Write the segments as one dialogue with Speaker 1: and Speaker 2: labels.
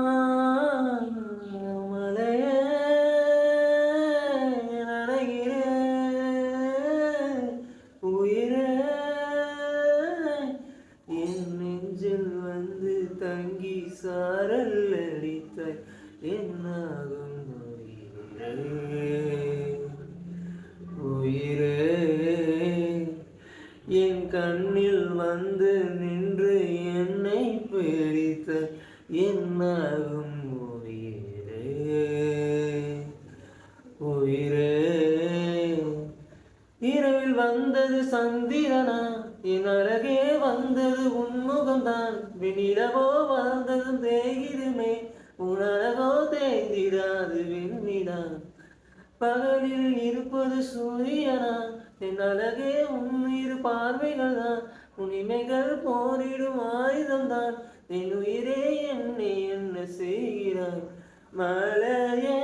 Speaker 1: மனசெல்லாம் மலையே நனைகிறே உயிரே என் நெஞ்சில் வந்து தங்கி சாரல் அடித்த என்னாகும் உயிரே என் கண்ணில் வந்து நின்று என்னை பிரித்த என்னாகும் உயிரே உயிரே இரவில் வந்தது சந்திரனா என் அழகே வந்தது உன்முகம்தான் விண்ணிலவோ வளர்ந்ததும் தேகிருமே உன் அழகோ தேய்ந்திடாது விண்ணிடா பகலில் இருப்பது சூரியனா என் அழகே உன் இரு பார்வைகள் தான் உனிமைகள் போரிடும் ஆயுதம்தான் என் உயிரே என்னை என்ன செய்கிறாய் மலையே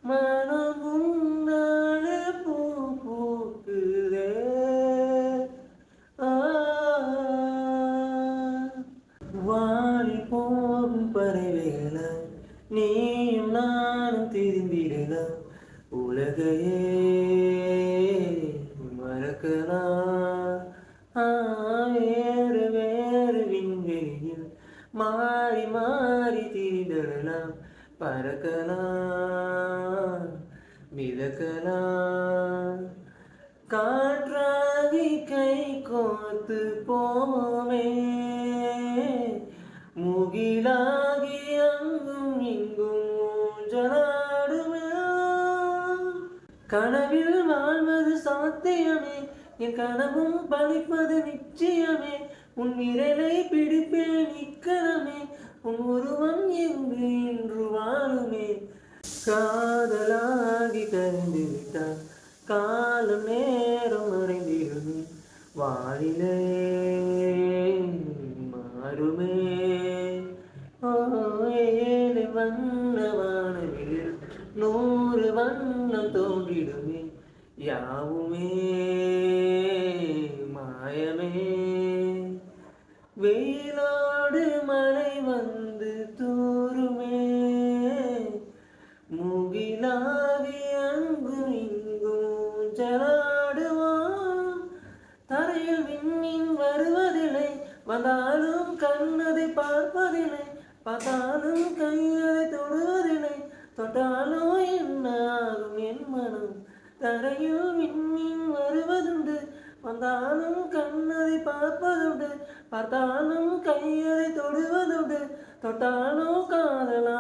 Speaker 1: மனம் உன்னால பூ பூக்குதே வாழி போகும் பறவைகளா நீயும் நானும் திரும்பிடலாம் உலகையே மறக்கலாம் வேறு வேறு விண்வெளியில் மாறி மாறி திரிதலாம் பறக்கலாம் மிதக்கலாம் காற்றாகி கை கோர்த்து போமே முகிலாகி அங்கும் இங்கும் ஊஞ்சலாடுமே கனவில் வாழ்வது சாத்தியமே என் கனவும் பழிப்பது நிச்சயமே உன் விரலை பிடிப்பேன் இக்கணமே உன் உருவம் எங்கு இன்று வாழுமே காதலாகி கரைந்து விட்டான் காலம் நேரம் மறைந்திருமே வாழிலே மாறுமே ஏழு வண்ண வானவில் 100 வண்ணம் தோன்றிடுமே யாவுமே மாயமே வெயிலோடு மழை வந்து தூருமே முகிலாகி அங்கும் இங்கும் ஜலாடுவான் தரையில் விண்மீன் வருவதில்லை வந்தாலும் கண்ணதை பார்ப்பதில்லை பார்த்தாலும் கையதை தொடுவதில்லை தொட்டாலும் என்ன ஆகும் என் மனம் தரையில் விண்மீன் வருவதுண்டு வந்தாலும் கண்ணதை பார்ப்பதுண்டு பார்த்தாலும் கையதை தொடுவதுண்டு தொட்டாலும் காதலா